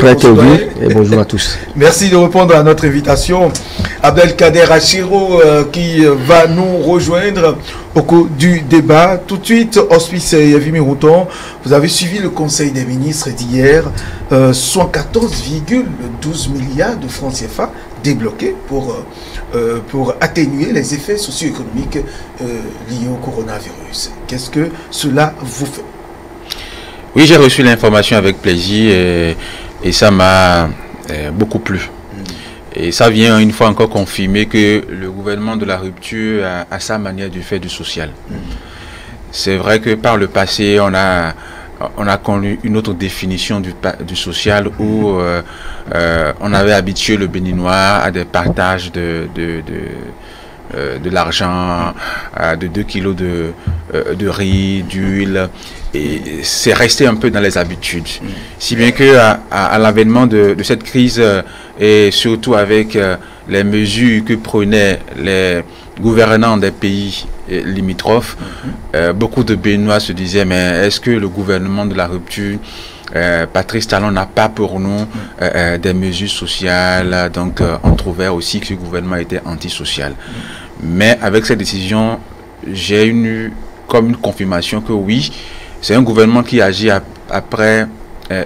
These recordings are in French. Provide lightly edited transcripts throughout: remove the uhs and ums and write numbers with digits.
Très tenu et bonjour à tous. Merci de répondre à notre invitation. Abdelkader Achiro qui va nous rejoindre au cours du débat. Tout de suite, Hospice Yavimi Routon, vous avez suivi le Conseil des ministres d'hier. 114,12 milliards de francs CFA débloqués pour atténuer les effets socio-économiques liés au coronavirus. Qu'est-ce que cela vous fait? Oui, j'ai reçu l'information avec plaisir et ça m'a beaucoup plu. Et ça vient une fois encore confirmer que le gouvernement de la rupture a sa manière de faire du social. C'est vrai que par le passé, on a connu une autre définition du social où on avait habitué le Béninois à des partages de l'argent, de 2 kilos de riz, d'huile, et c'est resté un peu dans les habitudes. Si bien que à l'avènement de cette crise, et surtout avec les mesures que prenaient les gouvernants des pays limitrophes, beaucoup de Béninois se disaient, mais est-ce que le gouvernement de la rupture, Patrice Talon, n'a pas pour nous des mesures sociales? Donc on trouvait aussi que ce gouvernement était antisocial. Mais avec cette décision, j'ai eu comme une confirmation que oui, c'est un gouvernement qui agit après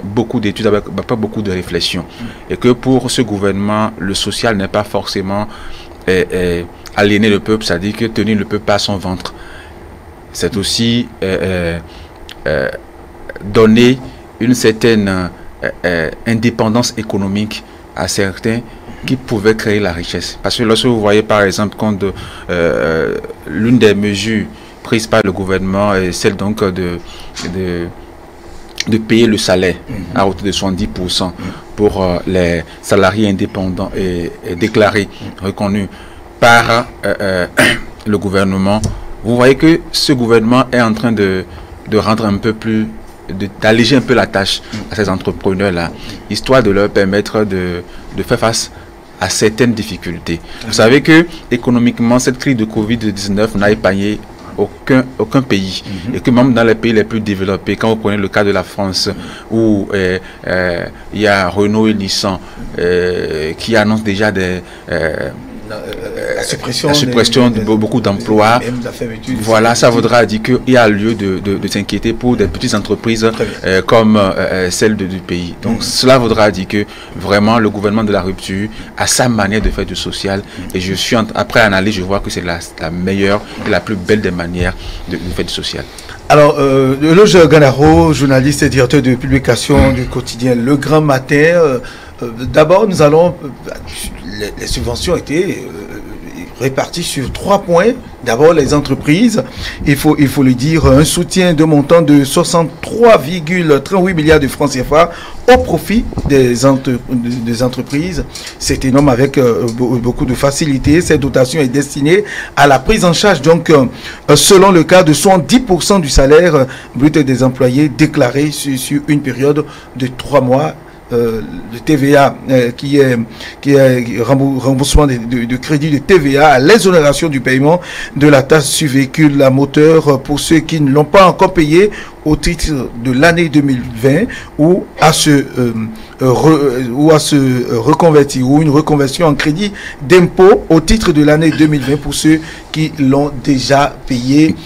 beaucoup d'études, après beaucoup de réflexions. Et que pour ce gouvernement, le social n'est pas forcément aliéner le peuple, c'est-à-dire que tenir le peuple à son ventre. C'est aussi donner une certaine indépendance économique à certains qui pouvaient créer la richesse. Parce que lorsque vous voyez par exemple quand l'une des mesures prises par le gouvernement est celle donc de payer le salaire à hauteur de 70% pour les salariés indépendants et déclarés, reconnus par le gouvernement, vous voyez que ce gouvernement est en train de rendre un peu plus, d'alléger un peu la tâche à ces entrepreneurs-là, histoire de leur permettre de faire face à certaines difficultés. Vous savez que économiquement, cette crise de Covid-19 n'a épargné aucun pays, et que même dans les pays les plus développés, quand vous prenez le cas de la France où il y a Renault et Nissan qui annoncent déjà la suppression de beaucoup d'emplois, voilà, ça voudra dire qu'il y a lieu de s'inquiéter pour des petites entreprises comme celle du pays. Donc cela voudra dire que vraiment le gouvernement de la rupture a sa manière de faire du social, et je suis après analyse, je vois que c'est la meilleure et la plus belle des manières de faire du social. Alors, Eloge Ganaro, journaliste et directeur de publication du quotidien Le Grand Matin, d'abord nous allons, les subventions étaient réparties sur 3 points. D'abord les entreprises, il faut le dire, un soutien de montant de 63,38 milliards de francs CFA au profit des entreprises. C'est énorme, avec beaucoup de facilité. Cette dotation est destinée à la prise en charge, donc selon le cas de 70% du salaire brut des employés déclarés sur une période de 3 mois. Le TVA qui est remboursement de crédit de TVA à l'exonération du paiement de la taxe sur véhicule à moteur pour ceux qui ne l'ont pas encore payé au titre de l'année 2020 ou à se reconvertir, ou une reconversion en crédit d'impôt au titre de l'année 2020 pour ceux qui l'ont déjà payé.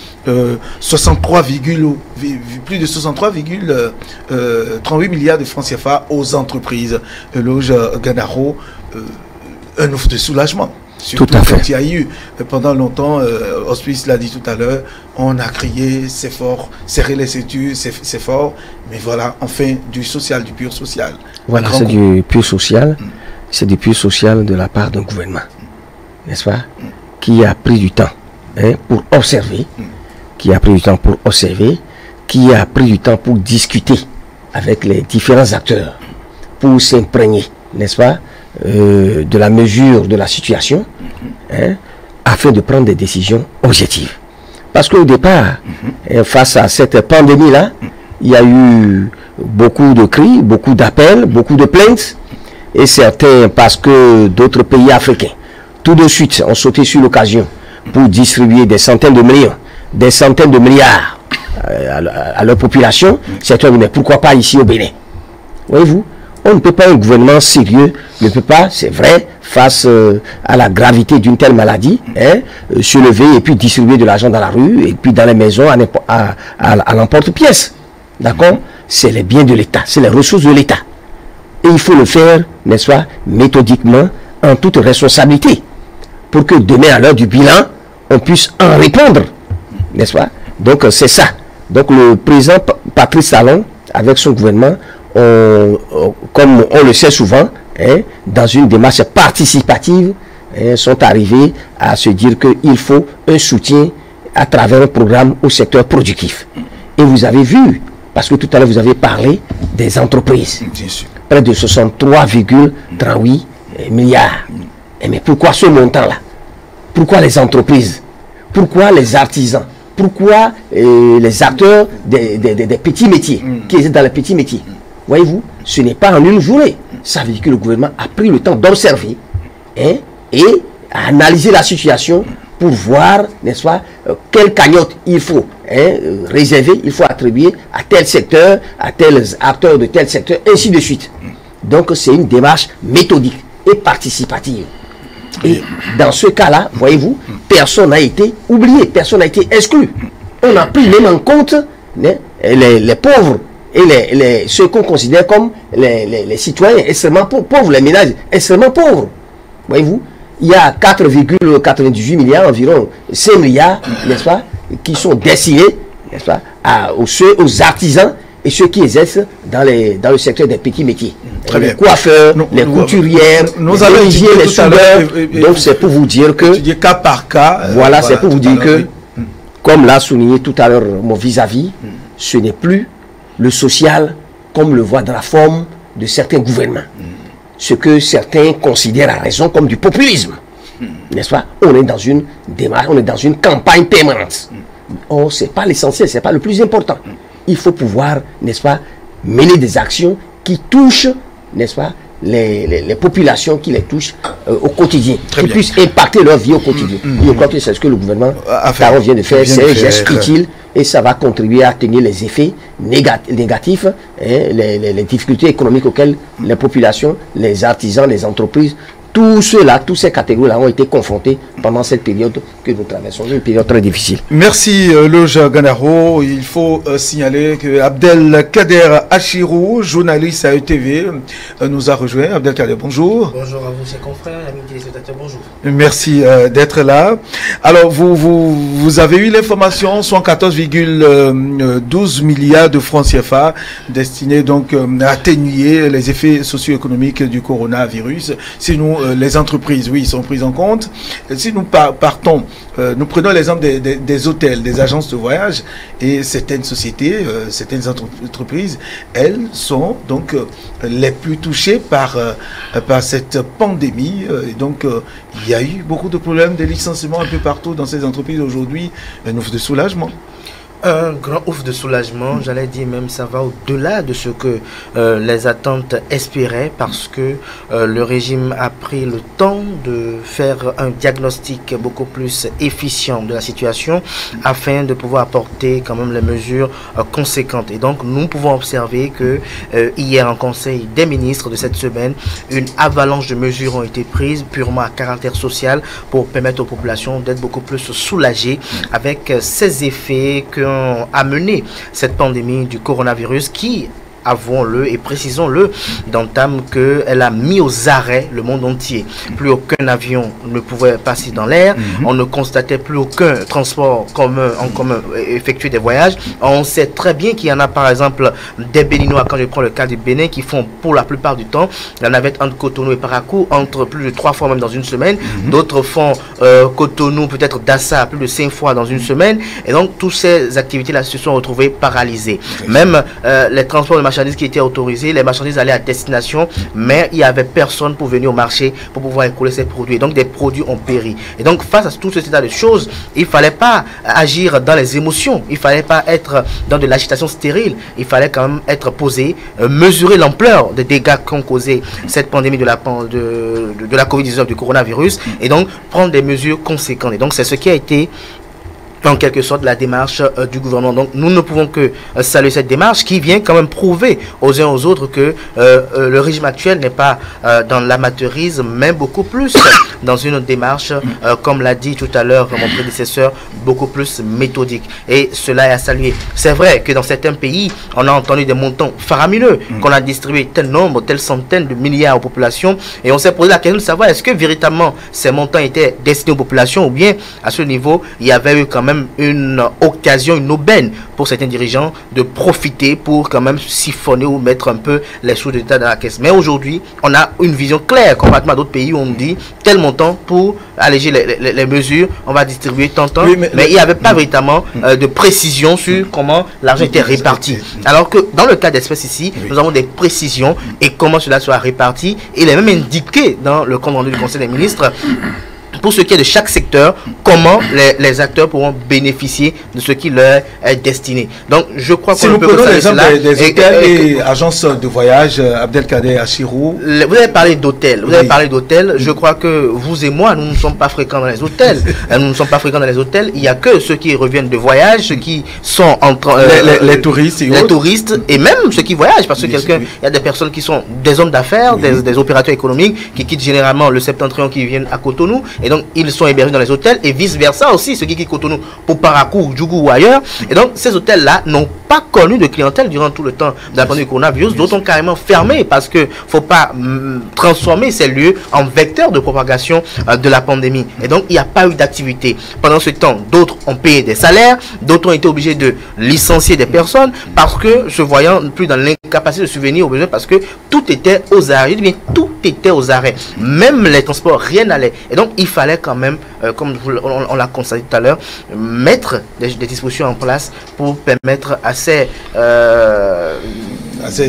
Plus de 63,38 milliards de francs CFA aux entreprises. Eloge Ganaro, un offre de soulagement. Surtout tout à fait. Quand il y a eu pendant longtemps, Hospice l'a dit tout à l'heure, on a crié, c'est fort, serrer les ceintures, c'est fort, mais voilà, enfin du social, du pur social. Voilà, c'est du pur social, c'est du pur social de la part d'un gouvernement, n'est-ce pas, qui a pris du temps pour observer, qui a pris du temps pour observer, qui a pris du temps pour discuter avec les différents acteurs, pour s'imprégner, n'est-ce pas, de la mesure de la situation, afin de prendre des décisions objectives. Parce qu'au départ, face à cette pandémie-là, il y a eu beaucoup de cris, beaucoup d'appels, beaucoup de plaintes, et certains, parce que d'autres pays africains, tout de suite, ont sauté sur l'occasion pour distribuer des centaines de millions, des centaines de milliards à leur population. Certains disent, mais pourquoi pas ici au Bénin? Voyez-vous, On ne peut pas, un gouvernement sérieux ne peut pas, c'est vrai, face à la gravité d'une telle maladie, se lever et puis distribuer de l'argent dans la rue et puis dans les maisons à l'emporte-pièce. D'accord? C'est les biens de l'État, c'est les ressources de l'État. Et il faut le faire, n'est-ce pas, méthodiquement, en toute responsabilité, pour que demain, à l'heure du bilan, on puisse en répondre, n'est-ce pas? Donc, c'est ça. Donc, le président Patrice Talon, avec son gouvernement, comme on le sait souvent, dans une démarche participative, sont arrivés à se dire qu'il faut un soutien à travers un programme au secteur productif. Et vous avez vu, parce que tout à l'heure vous avez parlé des entreprises, près de 63,38 milliards. Mais pourquoi ce montant-là? Pourquoi les entreprises? Pourquoi les artisans? Pourquoi les acteurs des petits métiers, qui existent dans les petits métiers? Voyez-vous, ce n'est pas en une journée. Ça veut dire que le gouvernement a pris le temps d'observer et à analyser la situation pour voir, n'est-ce pas, quelle cagnotte il faut réserver, il faut attribuer à tel secteur, à tels acteurs de tel secteur, ainsi de suite. Donc c'est une démarche méthodique et participative. Et dans ce cas-là, voyez-vous, personne n'a été oublié, personne n'a été exclu. On a pris même en compte les pauvres et ceux qu'on considère comme les citoyens extrêmement pauvres, les ménages extrêmement pauvres. Voyez-vous, il y a 4,98 milliards, environ 5 milliards, n'est-ce pas, qui sont destinés, n'est-ce pas, aux artisans et ceux qui exercent dans le secteur des petits métiers. Très bien. Les coiffeurs, les couturières, les menuisiers, les soudeurs. Donc c'est pour vous dire que... cas par cas. Voilà, c'est pour vous dire que, comme l'a souligné tout à l'heure mon vis-à-vis, ce n'est plus le social comme le voit dans la forme de certains gouvernements. Ce que certains considèrent à raison comme du populisme. N'est-ce pas? On est dans une démarche, on est dans une campagne permanente. Or, ce n'est pas l'essentiel, ce n'est pas le plus important. Il faut pouvoir, n'est-ce pas, mener des actions qui touchent, n'est-ce pas, les populations qui les touchent au quotidien, qui puissent impacter leur vie au quotidien. Je crois que c'est ce que le gouvernement Talon vient de faire, c'est un geste utile et ça va contribuer à atténuer les effets négatifs, les difficultés économiques auxquelles les populations, les artisans, les entreprises, tous ceux-là, toutes ces catégories-là ont été confrontés pendant cette période que nous traversons, une période très difficile. Merci Loge Ganaro. Il faut signaler que Abdelkader Achirou, journaliste à ETV, nous a rejoint. Abdelkader, bonjour. Bonjour à vous, chers confrères, amis téléspectateurs, bonjour. Merci d'être là. Alors, vous avez eu l'information, 114,12 milliards de francs CFA destinés donc à atténuer les effets socio-économiques du coronavirus. Si nous les entreprises, oui, sont prises en compte. Si nous partons, nous prenons l'exemple des hôtels, des agences de voyage et certaines sociétés, certaines entreprises, elles sont donc les plus touchées par cette pandémie. Et donc, il y a eu beaucoup de problèmes de licenciements un peu partout dans ces entreprises aujourd'hui. Un ouf de soulagement. Un grand ouf de soulagement, j'allais dire même ça va au-delà de ce que les attentes espéraient parce que le régime a pris le temps de faire un diagnostic beaucoup plus efficient de la situation afin de pouvoir apporter quand même les mesures conséquentes. Et donc nous pouvons observer que hier en conseil des ministres de cette semaine, une avalanche de mesures ont été prises purement à caractère social pour permettre aux populations d'être beaucoup plus soulagées avec ces effets que amené cette pandémie du coronavirus qui, avouons-le et précisons-le, d'entame qu'elle a mis aux arrêts le monde entier. Plus aucun avion ne pouvait passer dans l'air, on ne constatait plus aucun transport en commun effectuer des voyages. On sait très bien qu'il y en a par exemple des Béninois, quand je prends le cas du Bénin, qui font pour la plupart du temps la navette entre Cotonou et Parakou, entre plus de 3 fois même dans une semaine. D'autres font Cotonou, peut-être Dassa, plus de 5 fois dans une semaine. Et donc, toutes ces activités-là se sont retrouvées paralysées. Même les transports de marchandises qui étaient autorisés, les marchandises allaient à destination, mais il n'y avait personne pour venir au marché pour pouvoir écouler ces produits. Et donc, des produits ont péri. Et donc, face à tout ce état de choses, il ne fallait pas agir dans les émotions. Il ne fallait pas être dans de l'agitation stérile. Il fallait quand même être posé, mesurer l'ampleur des dégâts qu'ont causé cette pandémie de la Covid-19, du coronavirus, et donc prendre des mesures conséquentes. Et donc, c'est ce qui a été en quelque sorte la démarche du gouvernement. Donc nous ne pouvons que saluer cette démarche qui vient quand même prouver aux uns aux autres que le régime actuel n'est pas dans l'amateurisme, mais beaucoup plus dans une démarche, comme l'a dit tout à l'heure mon prédécesseur, beaucoup plus méthodique. Et cela est à saluer. C'est vrai que dans certains pays, on a entendu des montants faramineux, qu'on a distribué tel nombre, telle centaine de milliards aux populations, et on s'est posé la question de savoir est-ce que véritablement ces montants étaient destinés aux populations, ou bien à ce niveau, il y avait eu quand même une occasion, une aubaine pour certains dirigeants de profiter pour quand même siphonner ou mettre un peu les sous de l'État dans la caisse. Mais aujourd'hui, on a une vision claire, complètement à d'autres pays où on dit tel montant pour alléger les mesures, on va distribuer tant, oui, mais il n'y avait pas véritablement de précision sur comment l'argent était réparti. Alors que dans le cas d'espèces ici, nous avons des précisions et comment cela sera réparti. Il est même indiqué dans le compte rendu du Conseil des ministres pour ce qui est de chaque secteur, comment les acteurs pourront bénéficier de ce qui leur est destiné. Donc, je crois que... Si nous prenons l'exemple des hôtels et agences de voyage, Abdelkader Achirou... Vous avez parlé d'hôtels. Vous avez parlé d'hôtels. Je crois que vous et moi, nous ne sommes pas fréquents dans les hôtels. Nous ne sommes pas fréquents dans les hôtels. Il n'y a que ceux qui reviennent de voyage, ceux qui sont en train... les touristes et les touristes, et même ceux qui voyagent, parce que il y a des personnes qui sont des hommes d'affaires, des opérateurs économiques, qui quittent généralement le Septentrion, qui viennent à Cotonou, et donc ils sont hébergés dans les hôtels, et vice versa aussi, ceux qui quittent Cotonou pour Parakou, Djougou ou ailleurs. Et donc ces hôtels-là n'ont pas connu de clientèle durant tout le temps de la pandémie du coronavirus, d'autres ont carrément fermé parce que faut pas transformer ces lieux en vecteurs de propagation de la pandémie. Et donc il n'y a pas eu d'activité. Pendant ce temps, d'autres ont payé des salaires, d'autres ont été obligés de licencier des personnes parce que se voyant plus dans l'incapacité de subvenir aux besoins, parce que tout était aux arrêts. Je dis bien, tout était aux arrêts. Même les transports, rien n'allait. Et donc il fallait quand même, comme on l'a constaté tout à l'heure, mettre des dispositions en place pour permettre à ces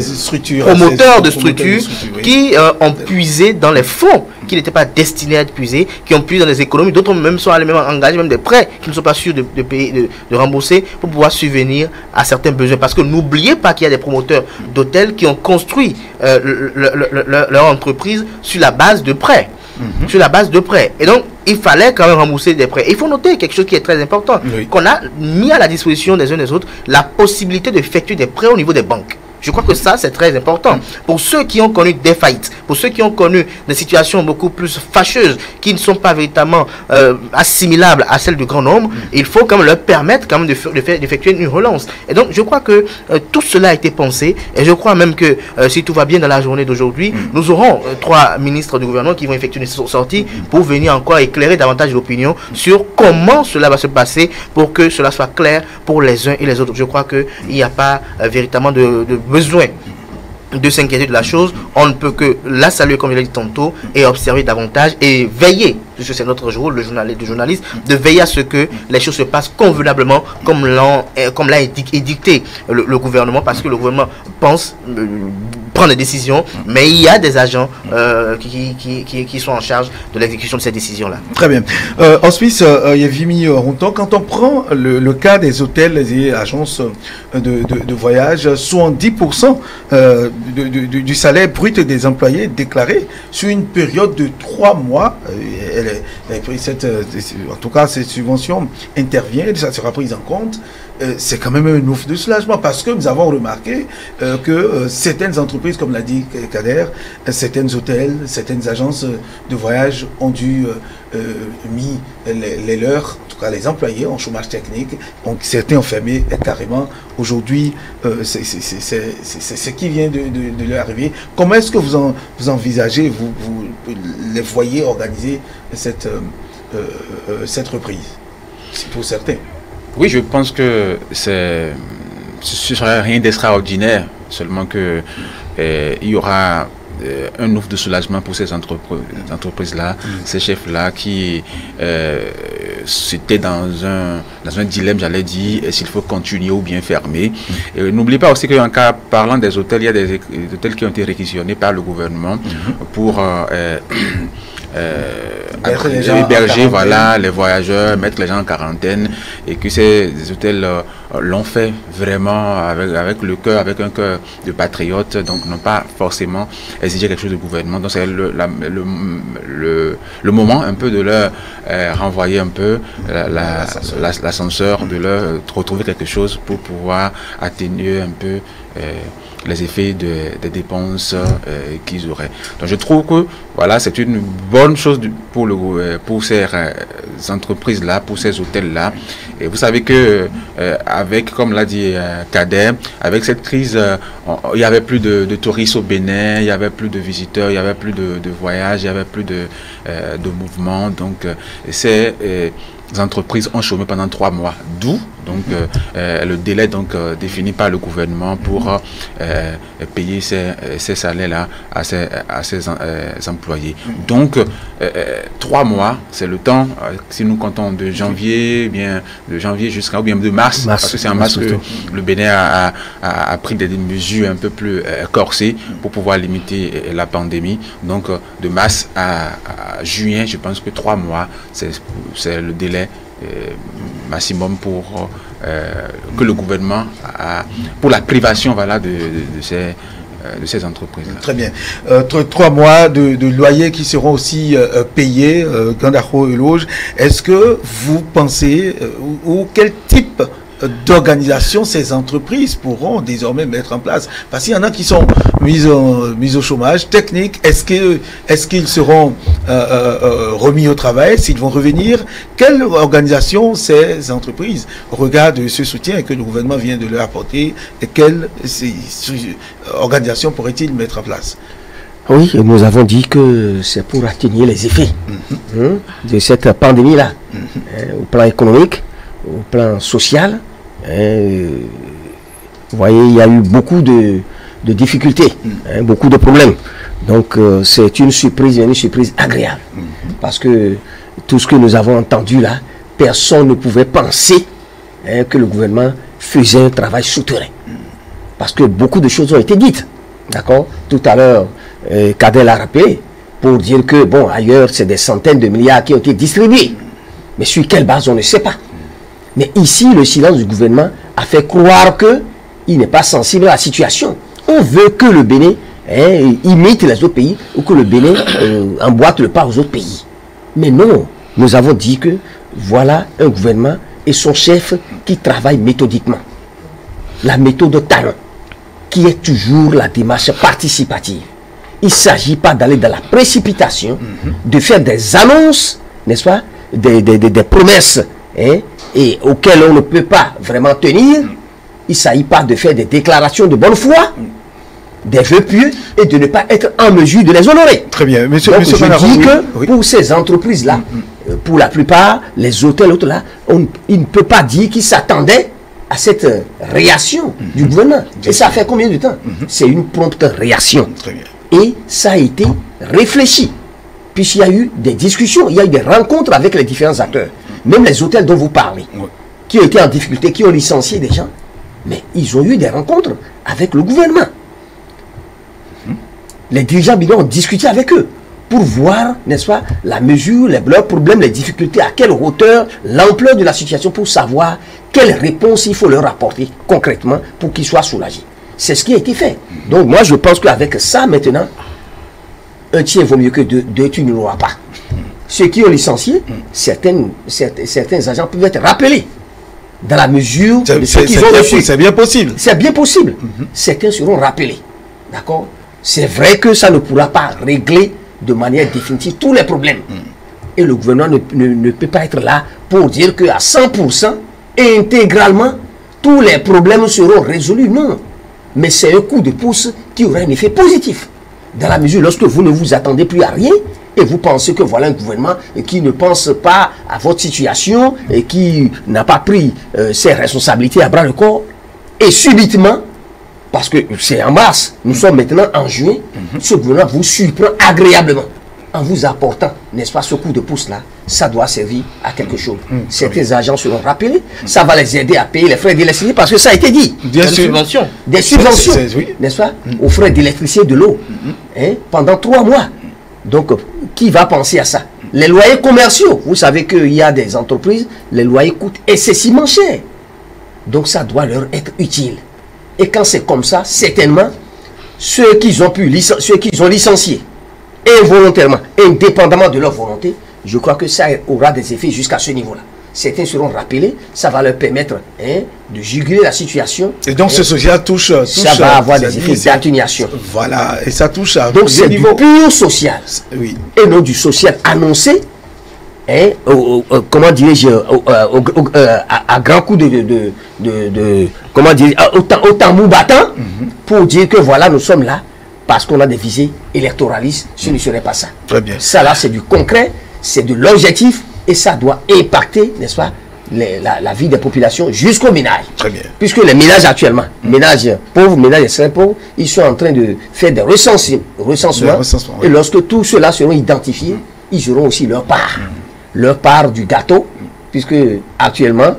structures, promoteurs de structures qui ont puisé dans les fonds qui n'étaient pas destinés à être puisés, qui ont puisé dans les économies, d'autres même sont allés même engager même des prêts qui ne sont pas sûrs de payer, de rembourser pour pouvoir subvenir à certains besoins. Parce que n'oubliez pas qu'il y a des promoteurs d'hôtels qui ont construit leur entreprise sur la base de prêts. Sur la base de prêts. Et donc, il fallait quand même rembourser des prêts. Et il faut noter quelque chose qui est très important, qu'on a mis à la disposition des uns des autres la possibilité d'effectuer des prêts au niveau des banques. Je crois que ça, c'est très important. Pour ceux qui ont connu des faillites, pour ceux qui ont connu des situations beaucoup plus fâcheuses, qui ne sont pas véritablement assimilables à celles du grand nombre, il faut quand même leur permettre quand même d'effectuer une relance. Et donc, je crois que tout cela a été pensé. Et je crois même que si tout va bien dans la journée d'aujourd'hui, nous aurons 3 ministres du gouvernement qui vont effectuer une sortie pour venir encore éclairer davantage l'opinion sur comment cela va se passer pour que cela soit clair pour les uns et les autres. Je crois qu'il n'y a pas véritablement de besoin de s'inquiéter de la chose. On ne peut que la saluer comme je l'ai dit tantôt et observer davantage et veiller, puisque c'est notre rôle de journaliste, de veiller à ce que les choses se passent convenablement comme l'a édicté le gouvernement, parce que le gouvernement pense prendre des décisions, mais il y a des agents qui sont en charge de l'exécution de ces décisions-là. Très bien. En Suisse, Yevimi Ronton, quand on prend le cas des hôtels et agences de voyage, 70% du salaire brut des employés déclaré sur une période de 3 mois. En tout cas, cette subvention intervient, ça sera prise en compte. C'est quand même une offre de soulagement, parce que nous avons remarqué que certaines entreprises, comme l'a dit Kader, certains hôtels, certaines agences de voyage ont dû mis les leurs, en tout cas les employés, en chômage technique. Donc certains ont fermé carrément. Aujourd'hui, c'est ce qui vient de leur arriver. Comment est-ce que vous envisagez, vous les voyez organiser cette reprise pour certains? Oui, je pense que ce serait rien d'extraordinaire, seulement que il y aura un offre de soulagement pour ces entreprises-là, ces chefs-là qui c'était dans un dilemme, j'allais dire, s'il faut continuer ou bien fermer. N'oubliez pas aussi qu'en cas parlant des hôtels, il y a des hôtels qui ont été réquisitionnés par le gouvernement pour héberger voilà, les voyageurs, mettre les gens en quarantaine, et que ces hôtels l'ont fait vraiment avec le cœur, avec un cœur de patriote, donc n'ont pas forcément exigé quelque chose du gouvernement. Donc c'est le moment un peu de leur renvoyer un peu l'ascenseur, de leur retrouver quelque chose pour pouvoir atténuer un peu les effets des dépenses qu'ils auraient. Donc je trouve que voilà, c'est une bonne chose pour ces entreprises-là, pour ces hôtels-là. Et vous savez que avec, comme l'a dit Kader, avec cette crise, il n'y avait plus de touristes au Bénin, il n'y avait plus de visiteurs, il n'y avait plus de voyages, il n'y avait plus de mouvements. Donc ces entreprises ont chômé pendant 3 mois, d'où donc le délai donc défini par le gouvernement pour payer ces salaires-là à ses employés. Donc 3 mois, c'est le temps, si nous comptons de janvier, jusqu'à, ou bien de mars, parce que c'est en mars que le Bénin a pris des mesures un peu plus corsées pour pouvoir limiter la pandémie. Donc de mars à juin, je pense que 3 mois, c'est le délai maximum pour que le gouvernement a pour la privation voilà, de ces entreprises. Très bien. 3 mois de loyers qui seront aussi payés, Gandaro et Loge. Est-ce que vous pensez, ou quel type d'organisation ces entreprises pourront désormais mettre en place? Parce qu'il y en a qui sont mis au chômage technique. Est-ce qu'ils seront remis au travail, s'ils vont revenir? Quelle organisation ces entreprises, au regard de ce soutien que le gouvernement vient de leur apporter, et quelle organisation pourrait-il mettre en place? Oui, nous avons dit que c'est pour atténuer les effets de cette pandémie-là, au plan économique, au plan social. Vous voyez, il y a eu beaucoup de difficultés, beaucoup de problèmes. Donc c'est une surprise agréable. Parce que tout ce que nous avons entendu là, personne ne pouvait penser que le gouvernement faisait un travail souterrain. Parce que beaucoup de choses ont été dites. D'accord? Tout à l'heure, Kader l'a rappelé, pour dire que, bon, ailleurs, c'est des centaines de milliards qui ont été distribués. Mais sur quelle base, on ne sait pas. Mais ici, le silence du gouvernement a fait croire qu'il n'est pas sensible à la situation. On veut que le Bénin imite les autres pays, ou que le Bénin emboîte le pas aux autres pays. Mais non, nous avons dit que voilà un gouvernement et son chef qui travaille méthodiquement. La méthode talon, qui est toujours la démarche participative. Il ne s'agit pas d'aller dans la précipitation, de faire des annonces, n'est-ce pas, des promesses, et auxquelles on ne peut pas vraiment tenir. Il ne s'agit pas de faire des déclarations de bonne foi, des vœux pieux, et de ne pas être en mesure de les honorer. Très bien. Monsieur je dis que pour ces entreprises-là, pour la plupart, les hôtels, autres là, il ne peut pas dire qu'ils s'attendaient à cette réaction du gouvernement. Et ça fait combien de temps? C'est une prompte réaction. Très bien. Et ça a été réfléchi. Puisqu'il y a eu des discussions, il y a eu des rencontres avec les différents acteurs. Même les hôtels dont vous parlez, qui ont été en difficulté, qui ont licencié des gens, mais ils ont eu des rencontres avec le gouvernement. Les dirigeants bidons ont discuté avec eux pour voir, n'est-ce pas, la mesure, leurs problèmes, les difficultés, à quelle hauteur, l'ampleur de la situation, pour savoir quelle réponse il faut leur apporter concrètement pour qu'ils soient soulagés. C'est ce qui a été fait. Donc moi je pense qu'avec ça maintenant, un tiers vaut mieux que deux, tu ne l'auras pas. Ceux qui ont licencié, certains agents peuvent être rappelés dans la mesure de ce qu'ils ont reçu. C'est bien possible. C'est bien possible. Certains seront rappelés. D'accord? C'est vrai que ça ne pourra pas régler de manière définitive tous les problèmes. Et le gouvernement ne peut pas être là pour dire qu'à 100%, intégralement, tous les problèmes seront résolus. Non. Mais c'est un coup de pouce qui aura un effet positif. Dans la mesure lorsque vous ne vous attendez plus à rien, et vous pensez que voilà un gouvernement qui ne pense pas à votre situation et qui n'a pas pris ses responsabilités à bras le corps, et subitement, parce que c'est en mars, nous sommes maintenant en juin, ce gouvernement vous surprend agréablement en vous apportant, n'est-ce pas, ce coup de pouce-là. Ça doit servir à quelque chose. Certains agents seront rappelés, ça va les aider à payer les frais d'électricité, parce que ça a été dit. Bien sûr. Des subventions, oui. n'est-ce pas, aux frais d'électricité de l'eau, pendant 3 mois. Donc, qui va penser à ça? Les loyers commerciaux, vous savez qu'il y a des entreprises, les loyers coûtent excessivement cher. Donc, ça doit leur être utile. Et quand c'est comme ça, certainement, ceux qu'ils ont licenciés, involontairement, indépendamment de leur volonté, je crois que ça aura des effets jusqu'à ce niveau-là. Certains seront rappelés, ça va leur permettre de juguler la situation. Et donc ce social touche ça va avoir des effets d'atténuation. Voilà, et ça touche à donc c'est du pur social. Oui. Et non du social annoncé, comment dirais-je, à grand coup comment dire, au tambour battant, pour dire que voilà, nous sommes là, parce qu'on a des visées électoralistes, ce ne serait pas ça. Très bien. Ça là, c'est du concret, c'est de l'objectif, et ça doit impacter, n'est-ce pas, la vie des populations jusqu'au ménage. Très bien. Puisque les ménages actuellement, ménages pauvres, ménages extrêmement pauvres, ils sont en train de faire des recensements. Et lorsque tous ceux-là seront identifiés, ils auront aussi leur part. Leur part du gâteau, puisque actuellement,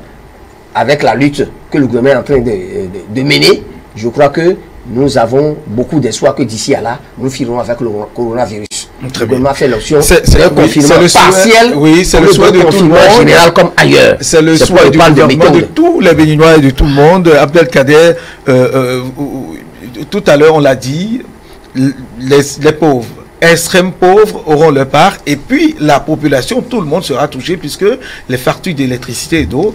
avec la lutte que le gouvernement est en train de mener, je crois que nous avons beaucoup d'espoir que d'ici à là, nous finirons avec le coronavirus. Très le gouvernement a fait l'option d'un confinement partiel, oui, c'est le souhait de tout le monde, général comme ailleurs. C'est le souhait du gouvernement, de tous les Béninois et de tout le monde. Abdelkader, tout à l'heure on l'a dit, les pauvres, extrêmes pauvres auront leur part, et puis la population, tout le monde sera touché, puisque les factures d'électricité et d'eau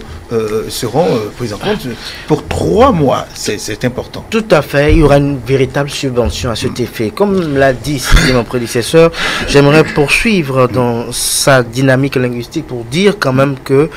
seront prises en compte pour 3 mois. C'est important. Tout à fait, il y aura une véritable subvention à cet effet. Comme l'a dit mon prédécesseur, j'aimerais poursuivre dans sa dynamique linguistique pour dire quand même que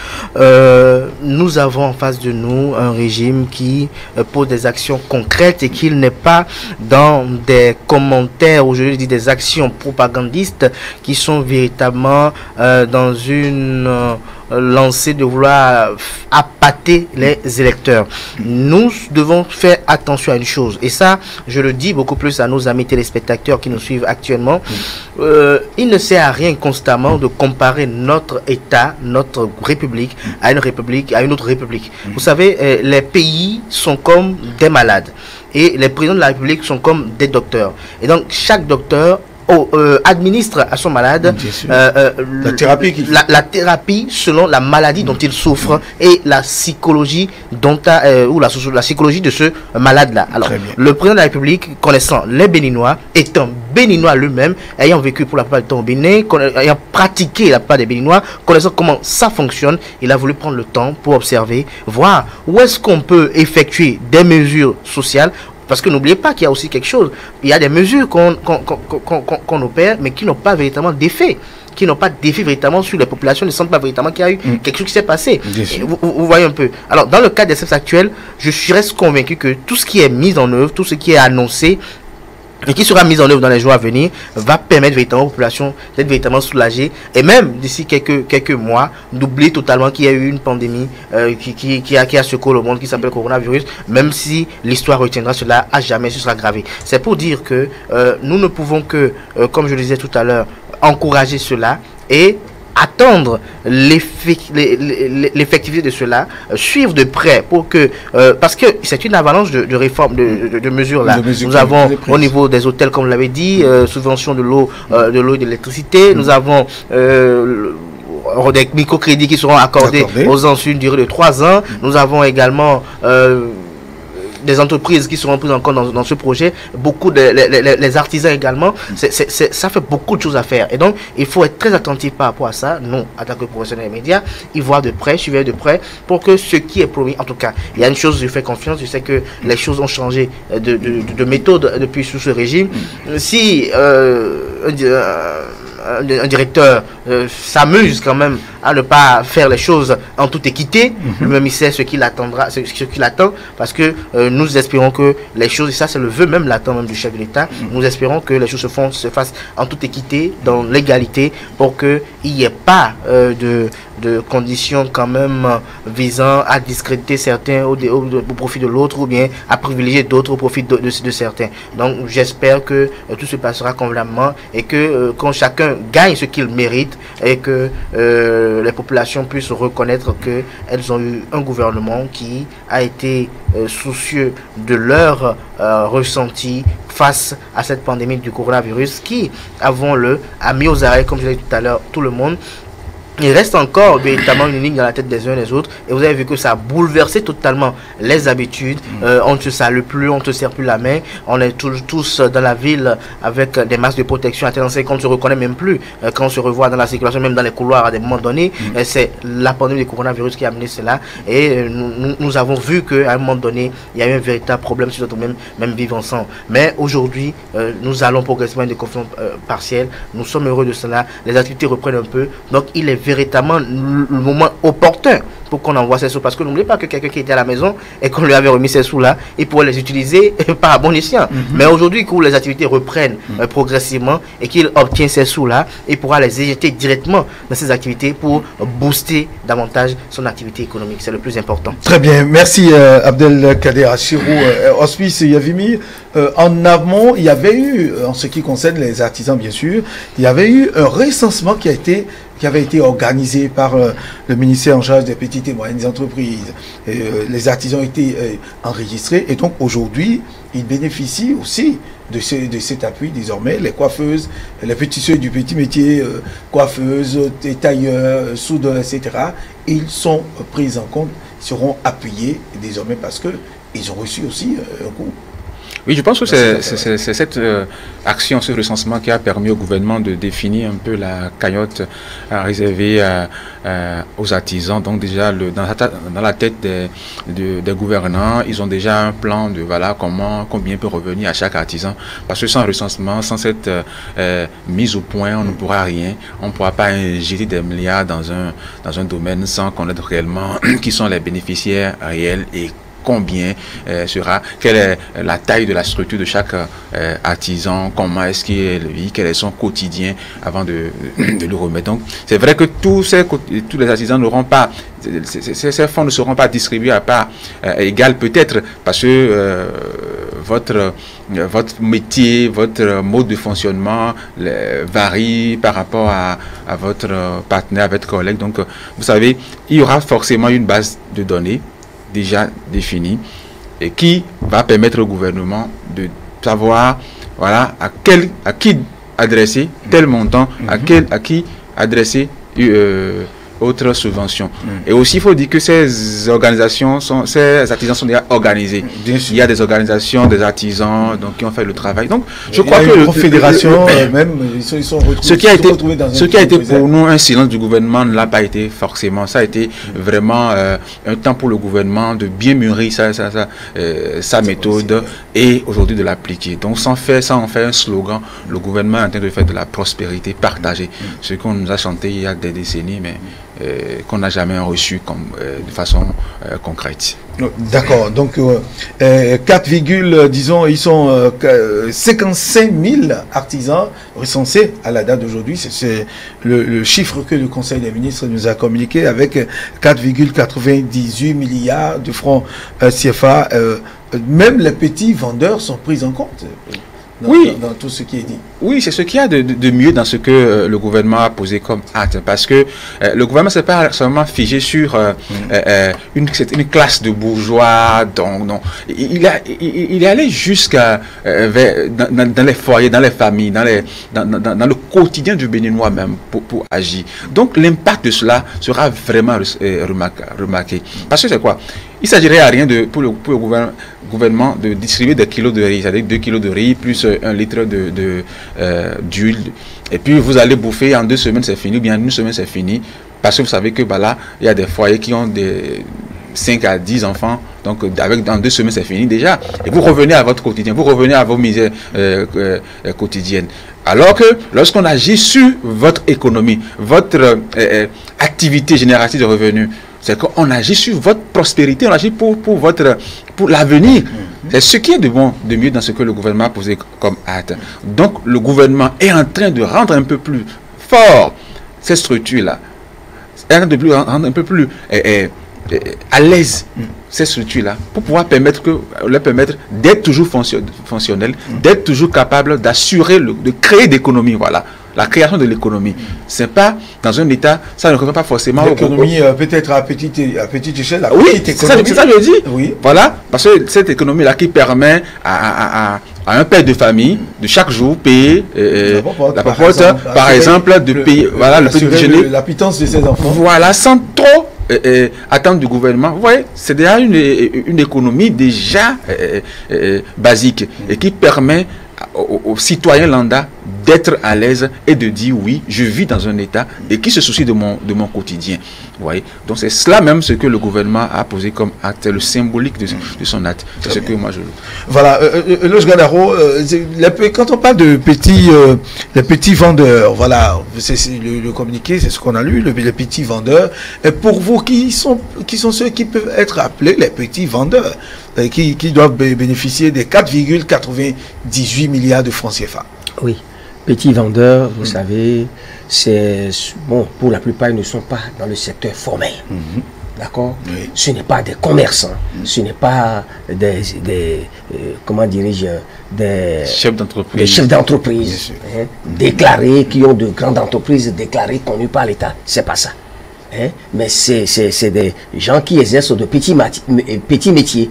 nous avons en face de nous un régime qui pose des actions concrètes et qu'il n'est pas dans des commentaires, ou je dis des actions propagandistes qui sont véritablement dans une lancée de vouloir appâter les électeurs. Nous devons faire attention à une chose, et ça je le dis beaucoup plus à nos amis téléspectateurs qui nous suivent actuellement. Il ne sert à rien constamment de comparer notre État, notre République à une autre République. Vous savez, les pays sont comme des malades et les présidents de la République sont comme des docteurs, et donc chaque docteur administre à son malade la thérapie la thérapie selon la maladie dont il souffre et la psychologie ou la psychologie de ce malade là. Alors le président de la République, connaissant les Béninois, étant Béninois lui-même, ayant vécu pour la plupart du temps au Bénin, ayant pratiqué la plupart des Béninois, connaissant comment ça fonctionne, il a voulu prendre le temps pour observer, voir où est-ce qu'on peut effectuer des mesures sociales. Parce que n'oubliez pas qu'il y a aussi quelque chose. Il y a des mesures qu'on opère, mais qui n'ont pas véritablement d'effet. Qui n'ont pas d'effet véritablement sur les populations, ne sentent pas véritablement qu'il y a eu quelque chose qui s'est passé. Vous voyez un peu. Alors, dans le cas des SEPS actuels, je reste convaincu que tout ce qui est mis en œuvre, tout ce qui est annoncé, et qui sera mis en œuvre dans les jours à venir, va permettre véritablement aux populations d'être véritablement soulagées, et même d'ici quelques mois, d'oublier totalement qu'il y a eu une pandémie qui a secoué le monde, qui s'appelle coronavirus, même si l'histoire retiendra cela à jamais, ce sera gravé. C'est pour dire que nous ne pouvons que, comme je le disais tout à l'heure, encourager cela et attendre l'effectivité de cela, suivre de près pour que, parce que c'est une avalanche de réformes, de mesures là. Nous avons au niveau des hôtels, comme vous l'avez dit, subvention de l'eau et de l'électricité. Nous avons des microcrédits qui seront accordés aux gens sur une durée de 3 ans. Nous avons également des entreprises qui seront prises en compte dans ce projet, beaucoup les artisans également. Ça fait beaucoup de choses à faire, et donc il faut être très attentif par rapport à ça. Nous, en tant que professionnels des médias, y voir de près, suivre de près, pour que ce qui est promis, en tout cas, il y a une chose, je fais confiance, je sais que les choses ont changé de méthode depuis sous ce régime. Si un directeur s'amuse quand même à ne pas faire les choses en toute équité, lui-même il sait ce qu'il attendra, ce qu'il attend, parce que nous espérons que les choses, et ça c'est le vœu même latent même du chef de l'État, nous espérons que les choses se fassent en toute équité, dans l'égalité, pour qu'il n'y ait pas de conditions quand même visant à discréditer certains au profit de l'autre, ou bien à privilégier d'autres au profit de certains. Donc j'espère que tout se passera convenablement, et que quand chacun gagnent ce qu'ils méritent et que les populations puissent reconnaître qu'elles ont eu un gouvernement qui a été soucieux de leur ressenti face à cette pandémie du coronavirus qui, avons-le, a mis aux arrêts, comme je l'ai dit tout à l'heure, tout le monde. Il reste encore véritablement une ligne dans la tête des uns et des autres. Et vous avez vu que ça a bouleversé totalement les habitudes. On ne se salue plus, on ne se serre plus la main. On est tous dans la ville avec des masques de protection à tel enseigne qu'on ne se reconnaît même plus. Quand on se revoit dans la circulation, même dans les couloirs à des moments donnés, c'est la pandémie du coronavirus qui a amené cela. Et nous avons vu qu'à un moment donné, il y a eu un véritable problème sur notre même vivre ensemble. Mais aujourd'hui, nous allons progressivement à une déconfinement partiel. Nous sommes heureux de cela. Les activités reprennent un peu. Donc, il est véritablement le moment opportun pour qu'on envoie ces sous, parce que n'oubliez pas que quelqu'un qui était à la maison et qu'on lui avait remis ces sous là, il pourrait les utiliser par bon escient. Mais aujourd'hui, quand les activités reprennent progressivement et qu'il obtient ces sous là, il pourra les éjecter directement dans ses activités pour booster davantage son activité économique. C'est le plus important. Très bien, merci Abdelkader Achirou. Hospice Yavimi, en amont, il y avait eu, en ce qui concerne les artisans bien sûr, il y avait eu un recensement qui avait été organisé par le ministère en charge des petites et moyennes entreprises. Les artisans étaient enregistrés et donc aujourd'hui, ils bénéficient aussi de cet appui désormais. Les coiffeuses, les petits ceux du petit métier, coiffeuses, tailleurs, soudeurs, etc., ils sont pris en compte, seront appuyés désormais parce qu'ils ont reçu aussi un coup. Oui, je pense que c'est cette action, ce recensement qui a permis au gouvernement de définir un peu la cagnotte réservée aux artisans. Donc déjà, dans la tête des gouvernants, ils ont déjà un plan de voilà combien peut revenir à chaque artisan. Parce que sans recensement, sans cette mise au point, on ne pourra rien. On ne pourra pas injecter des milliards dans un domaine sans connaître réellement qui sont les bénéficiaires réels et combien quelle est la taille de la structure de chaque artisan, comment est-ce qu'il vit, quel est son quotidien avant de le remettre. Donc, c'est vrai que tous les artisans n'auront pas, ces fonds ne seront pas distribués à part égale peut-être parce que votre métier, votre mode de fonctionnement varie par rapport à votre partenaire, à votre collègue. Donc, vous savez, il y aura forcément une base de données déjà défini et qui va permettre au gouvernement de savoir voilà à qui adresser tel montant, à qui adresser autre subvention. Et aussi, il faut dire que ces artisans sont déjà organisés. Il y a des organisations, des artisans donc, qui ont fait le travail. Donc, je crois que la confédération, même, ils sont retrouvés, ce qui a été pour nous un silence du gouvernement ne l'a pas été forcément. Ça a été vraiment un temps pour le gouvernement de bien mûrir sa méthode et aujourd'hui de l'appliquer. Donc, sans en faire un slogan, le gouvernement est en train de faire de la prospérité partagée. Ce qu'on nous a chanté il y a des décennies, mais qu'on n'a jamais reçu de façon concrète. D'accord, donc 55 000 artisans recensés à la date d'aujourd'hui. C'est le chiffre que le Conseil des ministres nous a communiqué avec 4,98 milliards de francs CFA. Même les petits vendeurs sont pris en compte. Dans tout ce qui est dit. Oui, c'est ce qu'il y a de mieux dans ce que le gouvernement a posé comme acte. Parce que le gouvernement ne s'est pas seulement figé sur une classe de bourgeois. Donc, non. Il est allé jusqu'à dans les foyers, dans les familles, dans le quotidien du Béninois même pour agir. Donc, l'impact de cela sera vraiment remarqué. Parce que c'est quoi? Il ne s'agirait à rien pour le gouvernement de distribuer des kilos de riz, c'est-à-dire 2 kilos de riz plus 1 litre d'huile. Et puis vous allez bouffer en 2 semaines, c'est fini, ou bien en 1 semaine, c'est fini. Parce que vous savez que là, il y a des foyers qui ont des 5 à 10 enfants. Donc dans 2 semaines, c'est fini déjà. Et vous revenez à votre quotidien, vous revenez à vos misères quotidiennes. Alors que lorsqu'on agit sur votre économie, votre activité génératrice de revenus, c'est qu'on agit sur votre prospérité, on agit pour l'avenir. C'est ce qui est de mieux dans ce que le gouvernement a posé comme acte. Donc le gouvernement est en train de rendre un peu plus fort ces structures-là, rendre un peu plus à l'aise ces structures-là, pour pouvoir leur permettre d'être toujours fonctionnels, d'être toujours capables d'assurer, de créer d'économie. Voilà. la création de l'économie. C'est pas dans un État, ça ne représente pas forcément... L'économie peut-être à petite échelle, la oui, petite c'est ça que je dis. Oui. Voilà, parce que cette économie-là qui permet à un père de famille de chaque jour payer la popote, par exemple, de payer voilà, le petit déjeuner. La pitance de ses enfants. Voilà, sans trop attendre du gouvernement. Vous voyez, c'est déjà une économie déjà basique et qui permet aux citoyens lambda d'être à l'aise et de dire oui, je vis dans un État et qui se soucie de mon quotidien. Vous voyez, donc c'est cela même ce que le gouvernement a posé comme acte, le symbolique de son acte. C'est ce que moi je... Voilà, Eloge Gandaro, quand on parle de les petits vendeurs, voilà, le communiqué, c'est ce qu'on a lu, les petits vendeurs. Et pour vous, qui sont ceux qui peuvent être appelés les petits vendeurs, qui doivent bénéficier des 4,98 milliards de francs CFA? Oui, petits vendeurs, vous savez, c'est bon, pour la plupart, ils ne sont pas dans le secteur formel. D'accord? Oui. Ce n'est pas des commerçants, ce n'est pas des comment dirais-je, des chefs d'entreprise déclarés, qui ont de grandes entreprises déclarées, connues par l'État. C'est pas ça. Mais c'est des gens qui exercent de petits métiers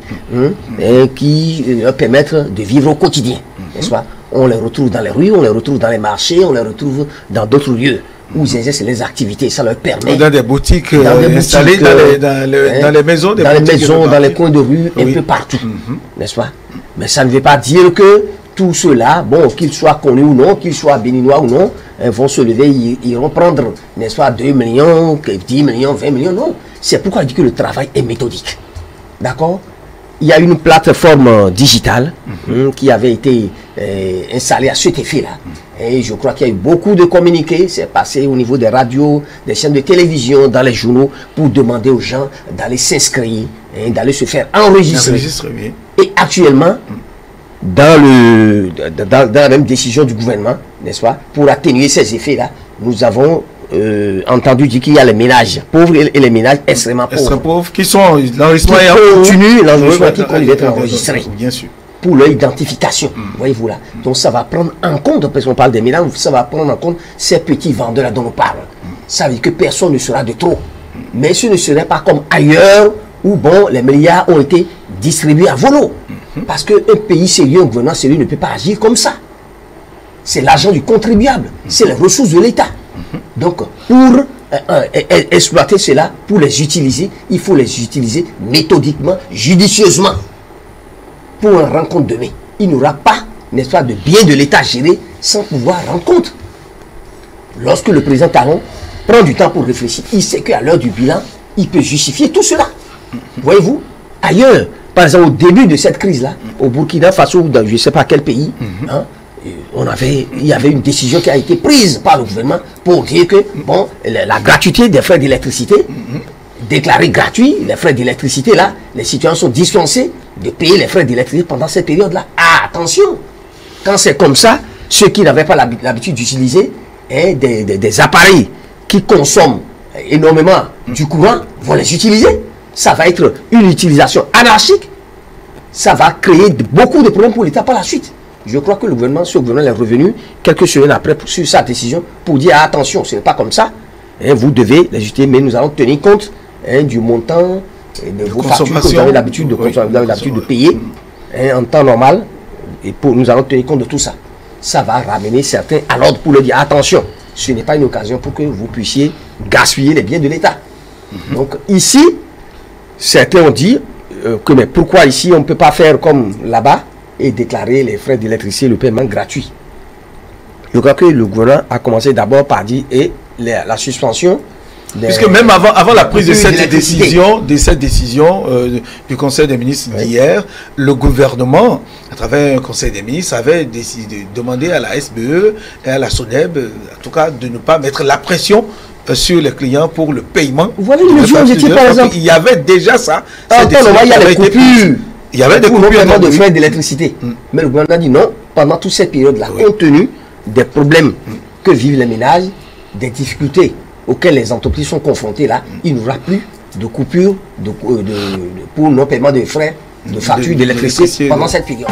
qui leur permettent de vivre au quotidien, n'est-ce pas? On les retrouve dans les rues, on les retrouve dans les marchés, on les retrouve dans d'autres lieux où ils exercent les activités. Ça leur permet... Dans des boutiques installées dans les maisons, dans les coins de rue, un peu partout, n'est-ce pas? Mais ça ne veut pas dire que tout cela, bon, qu'ils soient connus ou non, qu'ils soient béninois ou non, vont se lever, ils iront prendre, n'est-ce pas, 2 millions, 10 millions, 20 millions, non. C'est pourquoi je dis que le travail est méthodique. D'accord? Il y a une plateforme digitale qui avait été installée à cet effet-là. Et je crois qu'il y a eu beaucoup de communiqués. C'est passé au niveau des radios, des chaînes de télévision, dans les journaux, pour demander aux gens d'aller s'inscrire, d'aller se faire enregistrer. Et actuellement, dans la même décision du gouvernement, n'est-ce pas, pour atténuer ces effets-là, nous avons entendu dire qu'il y a les ménages pauvres et les ménages extrêmement pauvres. Qui sont l'enregistrement qui continue d'être enregistré. Bien sûr. Pour leur identification. Voyez-vous là. Donc ça va prendre en compte, parce qu'on parle des ménages, ça va prendre en compte ces petits vendeurs dont on parle. Ça veut dire que personne ne sera de trop. Mais ce ne serait pas comme ailleurs où bon, les milliards ont été distribués à volo. Parce qu'un pays sérieux, un gouvernement sérieux ne peut pas agir comme ça. C'est l'argent du contribuable, c'est les ressources de l'État. Donc, pour exploiter cela, pour les utiliser, il faut les utiliser méthodiquement, judicieusement. Pour en rendre compte demain, il n'y aura pas, n'est-ce pas, de bien de l'État géré sans pouvoir rendre compte. Lorsque le président Talon prend du temps pour réfléchir, il sait qu'à l'heure du bilan, il peut justifier tout cela. Voyez-vous, ailleurs, par exemple, au début de cette crise-là, au Burkina Faso ou dans je ne sais pas quel pays, il y avait une décision qui a été prise par le gouvernement pour dire que bon, la gratuité des frais d'électricité, déclarés gratuits, les frais d'électricité, là, les citoyens sont dispensés de payer les frais d'électricité pendant cette période-là. Ah, attention! Quand c'est comme ça, ceux qui n'avaient pas l'habitude d'utiliser des appareils qui consomment énormément du courant vont les utiliser. Ça va être une utilisation anarchique. Ça va créer beaucoup de problèmes pour l'État par la suite. Je crois que ce gouvernement est revenu quelques semaines après sur sa décision pour dire attention, ce n'est pas comme ça. Vous devez les utiliser, mais nous allons tenir compte du montant de vos factures que vous avez l'habitude de payer en temps normal. Et nous allons tenir compte de tout ça. Ça va ramener certains à l'ordre pour leur dire attention, ce n'est pas une occasion pour que vous puissiez gaspiller les biens de l'État. Donc ici, certains ont dit que mais pourquoi ici on ne peut pas faire comme là-bas et déclarer les frais d'électricité, le paiement gratuit. Je crois que le gouvernement a commencé d'abord par dire la suspension. Puisque même avant la prise de cette décision, du Conseil des ministres d'hier, le gouvernement, à travers un Conseil des ministres, avait décidé de demander à la SBE et à la SONEB, en tout cas, de ne pas mettre la pression sur les clients pour le paiement. Voilà une mesure, par exemple. Il y avait déjà ça. Il y a les coupures. Il y avait des coupures de frais d'électricité. Mais le gouvernement a dit non, pendant toute cette période-là, compte tenu des problèmes que vivent les ménages, des difficultés auxquelles les entreprises sont confrontées là, il n'y aura plus de coupure pour non-paiement de frais de factures d'électricité pendant cette période.